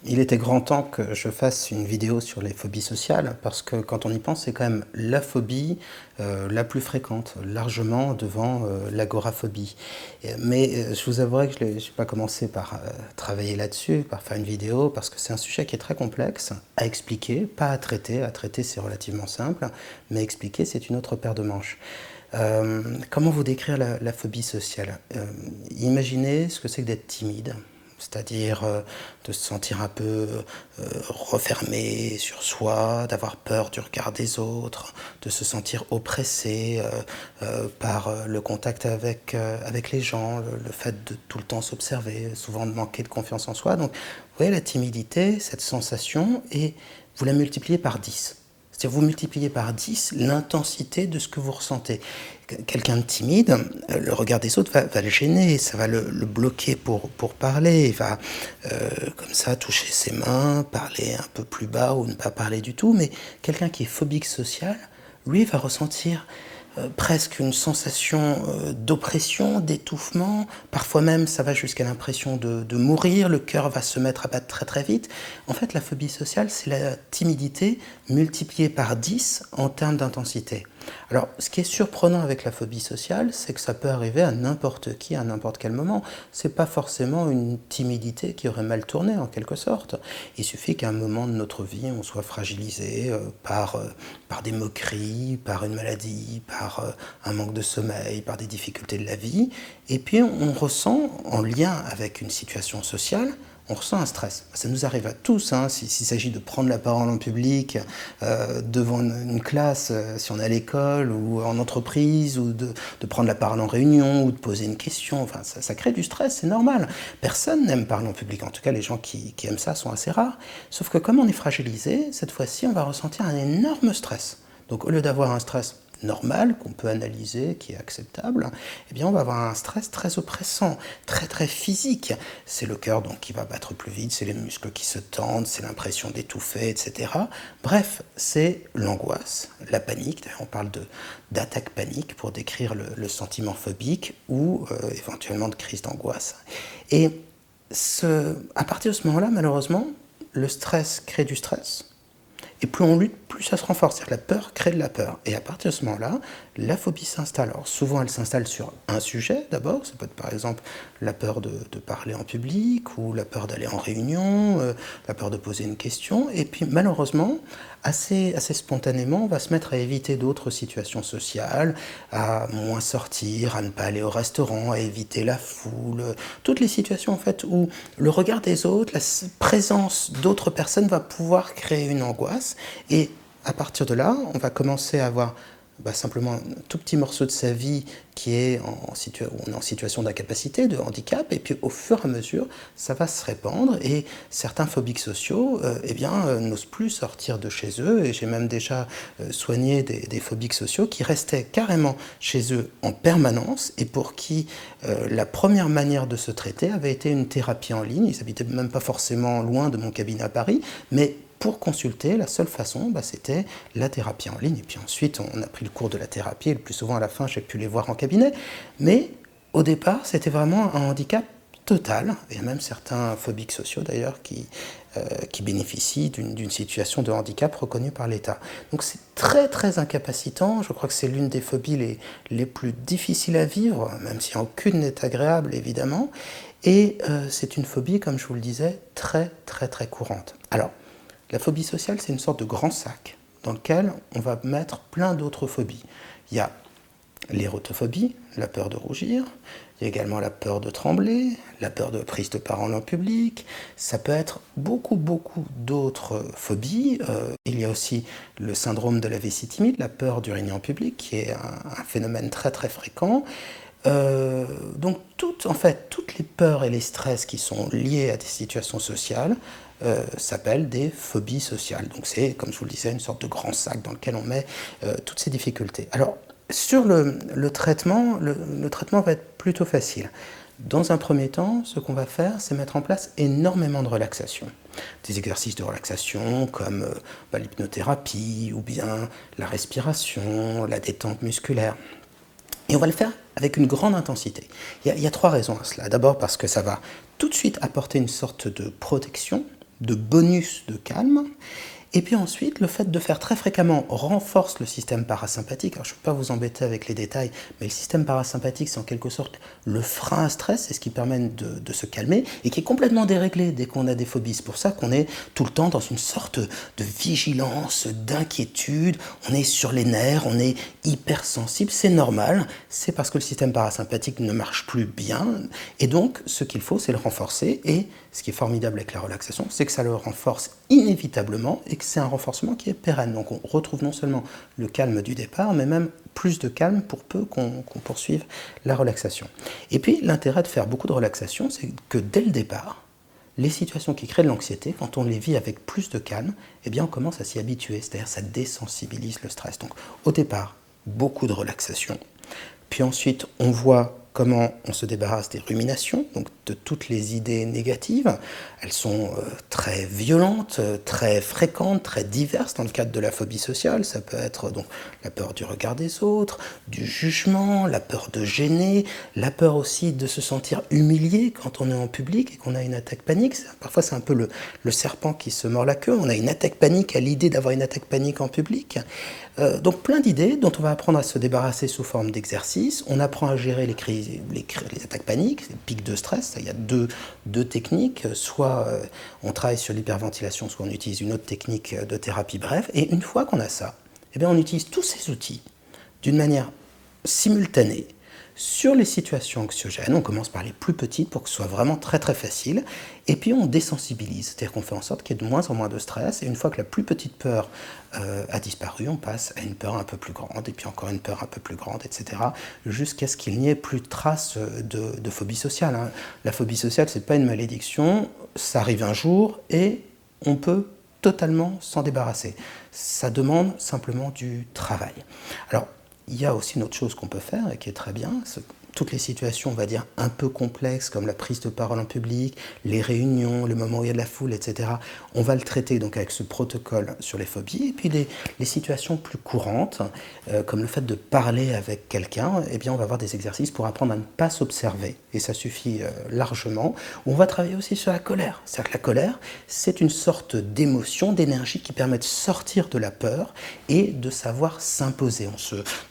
Il était grand temps que je fasse une vidéo sur les phobies sociales, parce que quand on y pense, c'est quand même la phobie la plus fréquente, largement devant l'agoraphobie. Mais je vous avouerai que je n'ai pas commencé par travailler là-dessus, par faire une vidéo, parce que c'est un sujet qui est très complexe à expliquer, pas à traiter. À traiter, c'est relativement simple, mais expliquer, c'est une autre paire de manches. Comment vous décrire la phobie sociale? Imaginez ce que c'est que d'être timide, c'est-à-dire de se sentir un peu refermé sur soi, d'avoir peur du regard des autres, de se sentir oppressé par le contact avec les gens, le fait de tout le temps s'observer, souvent de manquer de confiance en soi. Donc, vous voyez la timidité, cette sensation, et vous la multipliez par 10. C'est-à-dire vous multipliez par 10 l'intensité de ce que vous ressentez. Quelqu'un de timide, le regard des autres va le gêner, ça va le bloquer pour parler, il va comme ça toucher ses mains, parler un peu plus bas ou ne pas parler du tout, mais quelqu'un qui est phobique social, lui va ressentir presque une sensation d'oppression, d'étouffement, parfois même ça va jusqu'à l'impression de mourir, le cœur va se mettre à battre très très vite. En fait, la phobie sociale, c'est la timidité multipliée par 10 en termes d'intensité. Alors, ce qui est surprenant avec la phobie sociale, c'est que ça peut arriver à n'importe qui, à n'importe quel moment. C'est pas forcément une timidité qui aurait mal tourné, en quelque sorte. Il suffit qu'à un moment de notre vie, on soit fragilisé par des moqueries, par une maladie, par un manque de sommeil, par des difficultés de la vie. Et puis, on ressent, en lien avec une situation sociale, on ressent un stress. Ça nous arrive à tous, hein, s'il s'agit de prendre la parole en public, devant une classe, si on est à l'école ou en entreprise, ou de prendre la parole en réunion, ou de poser une question. Enfin, ça crée du stress, c'est normal. Personne n'aime parler en public. En tout cas, les gens qui aiment ça sont assez rares. Sauf que comme on est fragilisé, cette fois-ci, on va ressentir un énorme stress. Donc au lieu d'avoir un stress normal, qu'on peut analyser, qui est acceptable, eh bien on va avoir un stress très oppressant, très très physique. C'est le cœur donc qui va battre plus vite, c'est les muscles qui se tendent, c'est l'impression d'étouffer, etc. Bref, c'est l'angoisse, la panique. D'ailleurs, on parle d'attaque panique pour décrire le sentiment phobique ou éventuellement de crise d'angoisse. Et à partir de ce moment-là, malheureusement, le stress crée du stress. Et plus on lutte, plus ça se renforce. C'est-à-dire que la peur crée de la peur. Et à partir de ce moment-là, la phobie s'installe. Alors souvent, elle s'installe sur un sujet d'abord. Ça peut être par exemple la peur de parler en public, ou la peur d'aller en réunion, la peur de poser une question. Et puis malheureusement, assez spontanément, on va se mettre à éviter d'autres situations sociales, à moins sortir, à ne pas aller au restaurant, à éviter la foule. Toutes les situations en fait où le regard des autres, la présence d'autres personnes va pouvoir créer une angoisse. Et à partir de là, on va commencer à avoir simplement un tout petit morceau de sa vie qui est où on est en situation d'incapacité, de handicap, et puis au fur et à mesure, ça va se répandre, et certains phobiques sociaux n'osent plus sortir de chez eux, et j'ai même déjà soigné des phobiques sociaux qui restaient carrément chez eux en permanence, et pour qui la première manière de se traiter avait été une thérapie en ligne. Ils n'habitaient même pas forcément loin de mon cabinet à Paris, mais pour consulter, la seule façon, c'était la thérapie en ligne. Et puis ensuite, on a pris le cours de la thérapie, et le plus souvent, à la fin, j'ai pu les voir en cabinet. Mais au départ, c'était vraiment un handicap total. Il y a même certains phobiques sociaux, d'ailleurs, qui bénéficient d'une situation de handicap reconnue par l'État. Donc c'est très, très incapacitant. Je crois que c'est l'une des phobies les plus difficiles à vivre, même si aucune n'est agréable, évidemment. Et c'est une phobie, comme je vous le disais, très, très, très courante. Alors, la phobie sociale, c'est une sorte de grand sac dans lequel on va mettre plein d'autres phobies. Il y a l'érotophobie, la peur de rougir. Il y a également la peur de trembler, la peur de prise de parole en public. Ça peut être beaucoup, beaucoup d'autres phobies. Il y a aussi le syndrome de la vessie timide, la peur d'uriner en public, qui est un phénomène très, très fréquent. Donc toutes les peurs et les stress qui sont liés à des situations sociales s'appellent des phobies sociales. Donc c'est, comme je vous le disais, une sorte de grand sac dans lequel on met toutes ces difficultés. Alors, sur le traitement, le traitement va être plutôt facile. Dans un premier temps, ce qu'on va faire, c'est mettre en place énormément de relaxation. Des exercices de relaxation comme l'hypnothérapie ou bien la respiration, la détente musculaire. Et on va le faire avec une grande intensité. Il y a 3 raisons à cela. D'abord parce que ça va tout de suite apporter une sorte de protection, de bonus de calme. Et puis ensuite, le fait de faire très fréquemment renforce le système parasympathique. Alors, je ne peux pas vous embêter avec les détails, mais le système parasympathique, c'est en quelque sorte le frein à stress, c'est ce qui permet de se calmer et qui est complètement déréglé dès qu'on a des phobies. C'est pour ça qu'on est tout le temps dans une sorte de vigilance, d'inquiétude. On est sur les nerfs, on est hypersensible. C'est normal, c'est parce que le système parasympathique ne marche plus bien. Et donc, ce qu'il faut, c'est le renforcer. Et ce qui est formidable avec la relaxation, c'est que ça le renforce inévitablement et que c'est un renforcement qui est pérenne. Donc on retrouve non seulement le calme du départ, mais même plus de calme pour peu qu'on poursuive la relaxation. Et puis l'intérêt de faire beaucoup de relaxation, c'est que dès le départ, les situations qui créent de l'anxiété, quand on les vit avec plus de calme, eh bien on commence à s'y habituer, c'est-à-dire ça désensibilise le stress. Donc au départ, beaucoup de relaxation. Puis ensuite, on voit comment on se débarrasse des ruminations, donc de toutes les idées négatives. Elles sont très violentes, très fréquentes, très diverses dans le cadre de la phobie sociale. Ça peut être donc la peur du regard des autres, du jugement, la peur de gêner, la peur aussi de se sentir humilié quand on est en public et qu'on a une attaque panique. Parfois, c'est un peu le serpent qui se mord la queue. On a une attaque panique à l'idée d'avoir une attaque panique en public. Donc plein d'idées dont on va apprendre à se débarrasser sous forme d'exercice. On apprend à gérer les attaques paniques, les pics de stress. Il y a deux techniques. Soit on travaille sur l'hyperventilation, soit on utilise une autre technique de thérapie brève. Et une fois qu'on a ça, eh bien on utilise tous ces outils d'une manière simultanée sur les situations anxiogènes. On commence par les plus petites pour que ce soit vraiment très très facile. Et puis on désensibilise, c'est-à-dire qu'on fait en sorte qu'il y ait de moins en moins de stress. Et une fois que la plus petite peur a disparu, on passe à une peur un peu plus grande, et puis encore une peur un peu plus grande, etc. Jusqu'à ce qu'il n'y ait plus de traces de phobie sociale. Hein. La phobie sociale, c'est pas une malédiction, ça arrive un jour et on peut totalement s'en débarrasser. Ça demande simplement du travail. Alors, il y a aussi une autre chose qu'on peut faire et qui est très bien, c'est toutes les situations, on va dire, un peu complexes, comme la prise de parole en public, les réunions, le moment où il y a de la foule, etc. On va le traiter donc avec ce protocole sur les phobies. Et puis les situations plus courantes, comme le fait de parler avec quelqu'un, eh bien on va avoir des exercices pour apprendre à ne pas s'observer. Et ça suffit largement. On va travailler aussi sur la colère. C'est-à-dire que la colère, c'est une sorte d'émotion, d'énergie qui permet de sortir de la peur et de savoir s'imposer,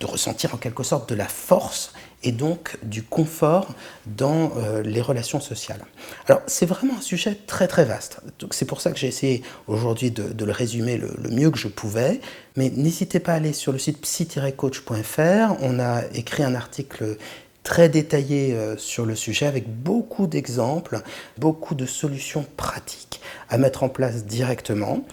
de ressentir en quelque sorte de la force et donc du confort dans les relations sociales. Alors c'est vraiment un sujet très très vaste, donc c'est pour ça que j'ai essayé aujourd'hui de le résumer le mieux que je pouvais, mais n'hésitez pas à aller sur le site psy-coach.fr, on a écrit un article très détaillé sur le sujet avec beaucoup d'exemples, beaucoup de solutions pratiques à mettre en place directement.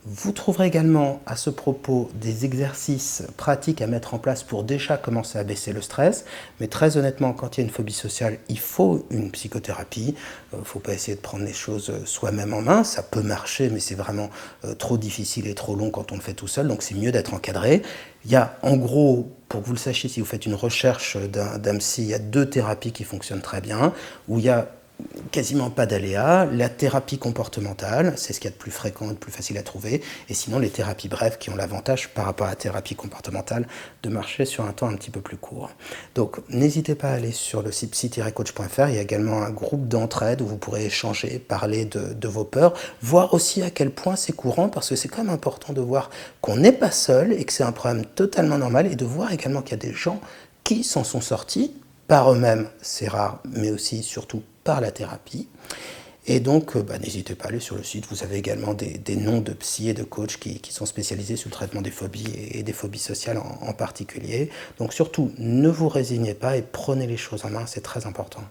Vous trouverez également à ce propos des exercices pratiques à mettre en place pour déjà commencer à baisser le stress. Mais très honnêtement, quand il y a une phobie sociale, il faut une psychothérapie. Il ne faut pas essayer de prendre les choses soi-même en main. Ça peut marcher, mais c'est vraiment trop difficile et trop long quand on le fait tout seul. Donc c'est mieux d'être encadré. Il y a en gros, pour que vous le sachiez, si vous faites une recherche d'un psy, il y a 2 thérapies qui fonctionnent très bien, où il y a quasiment pas d'aléas, la thérapie comportementale, c'est ce qu'il y a de plus fréquent et de plus facile à trouver, et sinon les thérapies brèves qui ont l'avantage par rapport à la thérapie comportementale de marcher sur un temps un petit peu plus court. Donc n'hésitez pas à aller sur le site psy-coach.fr, il y a également un groupe d'entraide où vous pourrez échanger, parler de vos peurs, voir aussi à quel point c'est courant, parce que c'est quand même important de voir qu'on n'est pas seul et que c'est un problème totalement normal, et de voir également qu'il y a des gens qui s'en sont sortis, par eux-mêmes, c'est rare, mais aussi surtout par la thérapie. Et donc, n'hésitez pas à aller sur le site. Vous avez également des noms de psy et de coachs qui sont spécialisés sur le traitement des phobies et des phobies sociales en particulier. Donc surtout, ne vous résignez pas et prenez les choses en main, c'est très important.